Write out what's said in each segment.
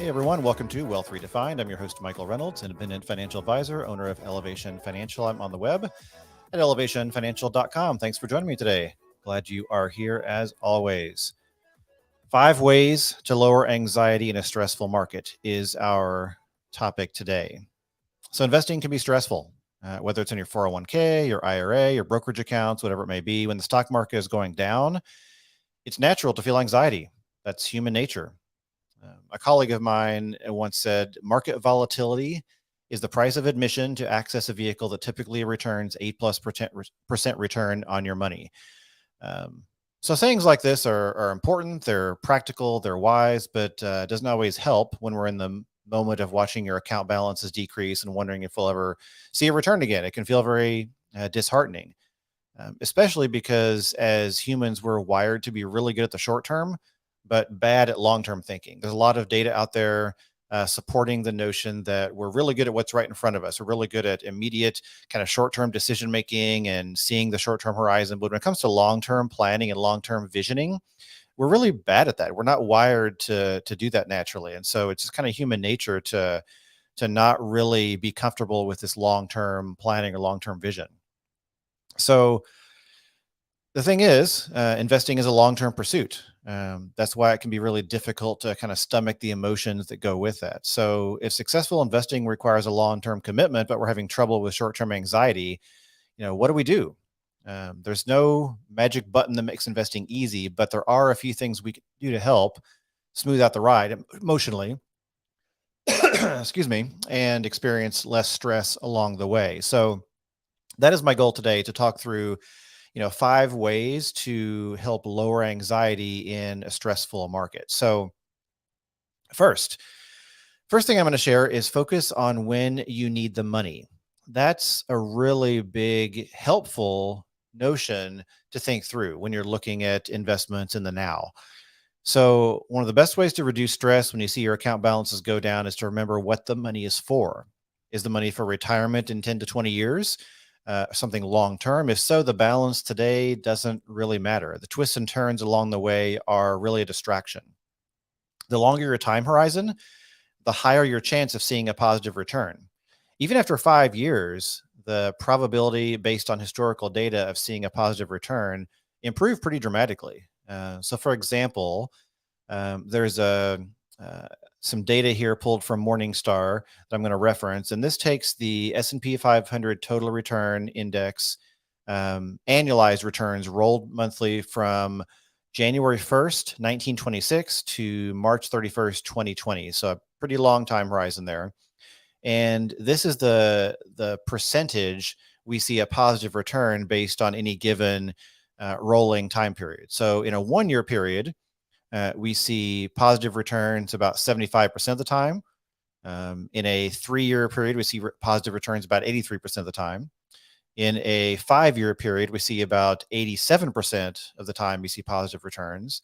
Hey everyone, welcome to Wealth Redefined. I'm your host, Michael Reynolds, independent financial advisor, owner of Elevation Financial. I'm on the web at elevationfinancial.com. Thanks for joining me today. Glad you are here as always. 5 ways to lower anxiety in a stressful market is our topic today. So, investing can be stressful, whether it's in your 401k, your IRA, your brokerage accounts, whatever it may be. When the stock market is going down, it's natural to feel anxiety. That's human nature. A colleague of mine once said, market volatility is the price of admission to access a vehicle that typically returns 8+% return on your money. So sayings like this are important, they're practical, they're wise, but it doesn't always help when we're in the moment of watching your account balances decrease and wondering if we'll ever see a return again. It can feel very disheartening, especially because as humans, we're wired to be really good at the short term, but bad at long-term thinking. There's a lot of data out there supporting the notion that we're really good at what's right in front of us. We're really good at immediate kind of short-term decision making and seeing the short-term horizon. But when it comes to long-term planning and long-term visioning, we're really bad at that. We're not wired to do that naturally. And so it's just kind of human nature to not really be comfortable with this long-term planning or long-term vision. So the thing is, investing is a long-term pursuit. That's why it can be really difficult to kind of stomach the emotions that go with that. So, if successful investing requires a long-term commitment, but we're having trouble with short-term anxiety, what do we do? There's no magic button that makes investing easy, but there are a few things we can do to help smooth out the ride emotionally, excuse me, and experience less stress along the way. So, that is my goal today to talk through 5 ways to help lower anxiety in a stressful market. So, first, first thing I'm going to share is focus on when you need the money. That's a really big, helpful notion to think through when you're looking at investments in the now. So, one of the best ways to reduce stress when you see your account balances go down is to remember what the money is for. Is the money for retirement in 10 to 20 years? Something long term? If so, the balance today doesn't really matter. The twists and turns along the way are really a distraction. The longer your time horizon, the higher your chance of seeing a positive return. Even after 5 years, the probability based on historical data of seeing a positive return improved pretty dramatically. So, for example, there's uh, some data here pulled from Morningstar that I'm going to reference, and this takes the S&P 500 total return index annualized returns rolled monthly from January 1st, 1926 to March 31st, 2020. So a pretty long time horizon there. And this is the percentage we see a positive return based on any given rolling time period. So in a 1 year period, we see positive returns about 75% of the time. In a 3 year period, we see positive returns about 83% of the time. In a 5 year period, we see about 87% of the time we see positive returns.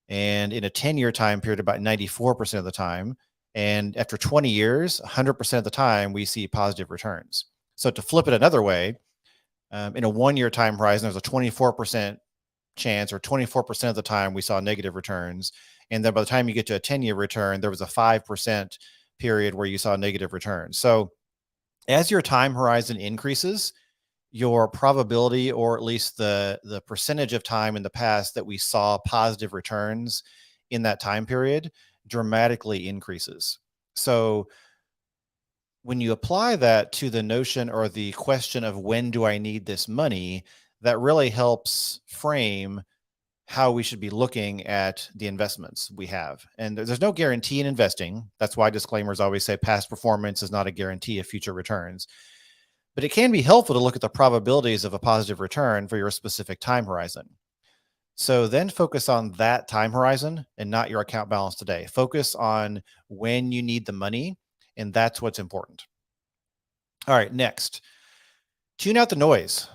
And in a 10 year time period, about 94% of the time. And after 20 years, 100% of the time, we see positive returns. So to flip it another way, in a 1 year time horizon, there's a 24% chance, or 24% of the time we saw negative returns. And then by the time you get to a 10 year return, there was a 5% period where you saw negative returns. So as your time horizon increases, your probability, or at least the percentage of time in the past that we saw positive returns in that time period, dramatically increases. So when you apply that to the notion or the question of when do I need this money, that really helps frame how we should be looking at the investments we have. And there's no guarantee in investing. That's why disclaimers always say past performance is not a guarantee of future returns. But it can be helpful to look at the probabilities of a positive return for your specific time horizon. So then focus on that time horizon and not your account balance today. Focus on when you need the money, and that's what's important. All right, next, tune out the noise.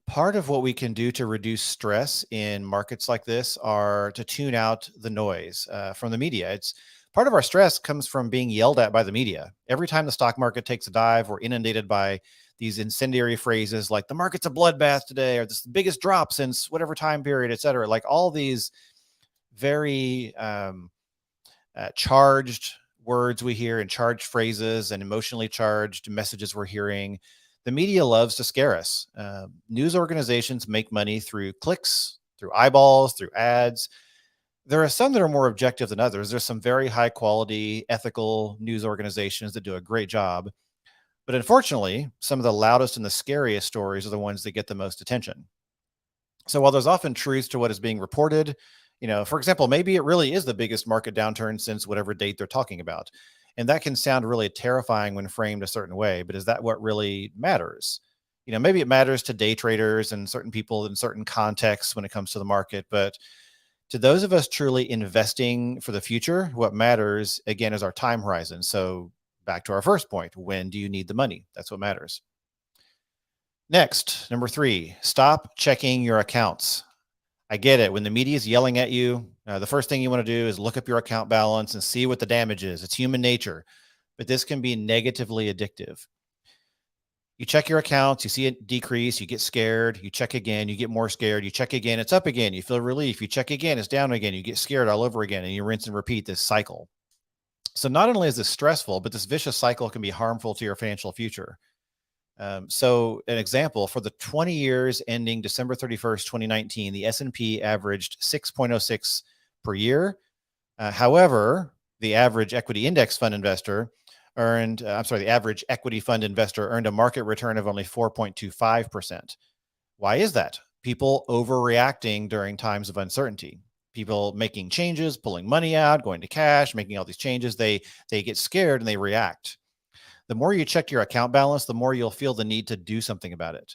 Part of what we can do to reduce stress in markets like this are to tune out the noise from the media. It's part of our stress comes from being yelled at by the media. Every time the stock market takes a dive, we're inundated by these incendiary phrases like the market's a bloodbath today, or this is the biggest drop since whatever time period, et cetera. Like all these very charged words we hear and charged phrases and emotionally charged messages we're hearing. The media loves to scare us. News organizations make money through clicks, through eyeballs, through ads. There are some that are more objective than others. There's some very high quality, ethical news organizations that do a great job. But unfortunately, some of the loudest and the scariest stories are the ones that get the most attention. So while there's often truth to what is being reported, for example, maybe it really is the biggest market downturn since whatever date they're talking about. And that can sound really terrifying when framed a certain way, but is that what really matters? Maybe it matters to day traders and certain people in certain contexts when it comes to the market, but to those of us truly investing for the future, what matters again is our time horizon. So back to our first point, when do you need the money? That's what matters. Next, number 3, stop checking your accounts. I get it. When the media is yelling at you, the first thing you want to do is look up your account balance and see what the damage is. It's human nature, but this can be negatively addictive. You check your accounts, you see it decrease, you get scared, you check again, you get more scared, you check again, it's up again, you feel relief, you check again, it's down again, you get scared all over again, and you rinse and repeat this cycle. So not only is this stressful, but this vicious cycle can be harmful to your financial future. So an example, for the 20 years ending December 31st, 2019, the S&P averaged 6.06 per year. However, the average equity index fund investor the average equity fund investor earned a market return of only 4.25%. Why is that? People overreacting during times of uncertainty. People making changes, pulling money out, going to cash, making all these changes. They get scared and they react. The more you check your account balance, the more you'll feel the need to do something about it.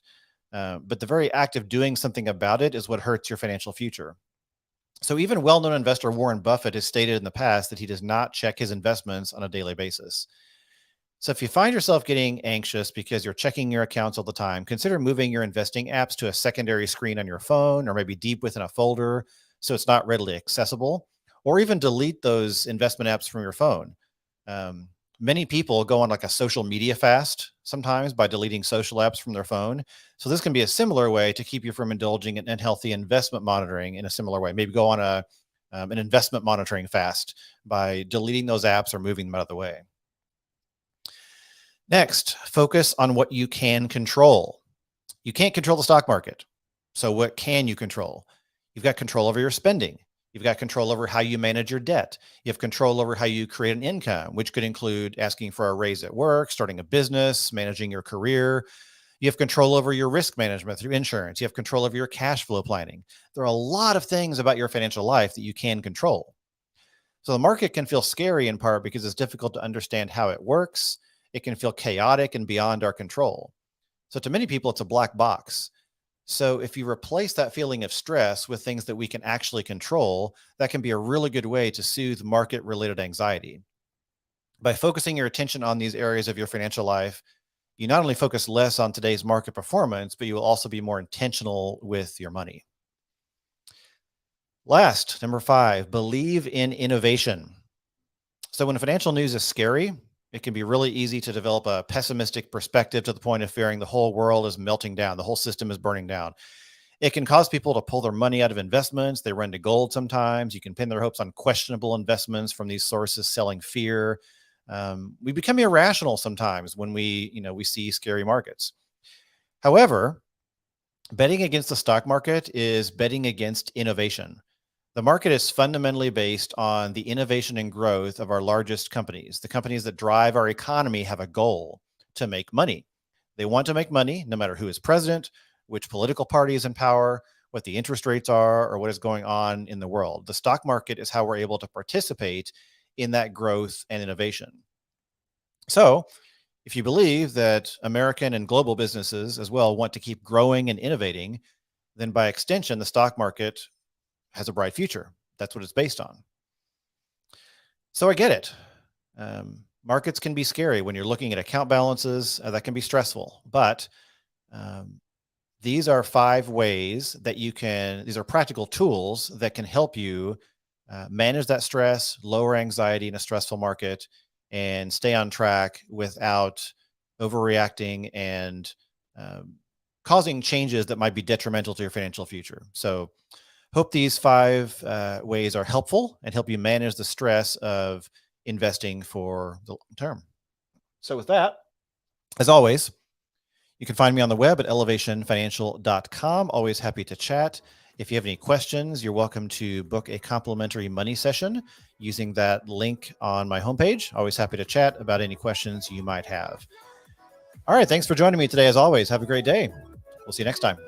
But the very act of doing something about it is what hurts your financial future. So even well-known investor Warren Buffett has stated in the past that he does not check his investments on a daily basis. So if you find yourself getting anxious because you're checking your accounts all the time, consider moving your investing apps to a secondary screen on your phone or maybe deep within a folder so it's not readily accessible, or even delete those investment apps from your phone. Many people go on like a social media fast sometimes by deleting social apps from their phone. So this can be a similar way to keep you from indulging in unhealthy investment monitoring in a similar way. Maybe go on an investment monitoring fast by deleting those apps or moving them out of the way. Next, focus on what you can control. You can't control the stock market. So what can you control? You've got control over your spending. You've got control over how you manage your debt. You have control over how you create an income, which could include asking for a raise at work, starting a business, managing your career. You have control over your risk management through insurance. You have control over your cash flow planning. There are a lot of things about your financial life that you can control. So the market can feel scary in part because it's difficult to understand how it works. It can feel chaotic and beyond our control. So to many people, it's a black box. So if you replace that feeling of stress with things that we can actually control, that can be a really good way to soothe market-related anxiety. By focusing your attention on these areas of your financial life, you not only focus less on today's market performance, but you will also be more intentional with your money. Last, number 5, believe in innovation. So when financial news is scary, it can be really easy to develop a pessimistic perspective to the point of fearing the whole world is melting down, the whole system is burning down. It can cause people to pull their money out of investments. They run to gold sometimes. You can pin their hopes on questionable investments from these sources selling fear. We become irrational sometimes when we see scary markets. However, betting against the stock market is betting against innovation. The market is fundamentally based on the innovation and growth of our largest companies. The companies that drive our economy have a goal to make money. They want to make money no matter who is president, which political party is in power, what the interest rates are, or what is going on in the world. The stock market is how we're able to participate in that growth and innovation. So if you believe that American and global businesses as well want to keep growing and innovating, then by extension, the stock market has a bright future. That's what it's based on. So I get it. Markets can be scary when you're looking at account balances. That can be stressful. But these are 5 ways that these are practical tools that can help you manage that stress, lower anxiety in a stressful market, and stay on track without overreacting and causing changes that might be detrimental to your financial future. So Hope these 5 ways are helpful and help you manage the stress of investing for the long term. So with that, as always, you can find me on the web at elevationfinancial.com. Always happy to chat. If you have any questions, you're welcome to book a complimentary money session using that link on my homepage. Always happy to chat about any questions you might have. All right. Thanks for joining me today. As always, have a great day. We'll see you next time.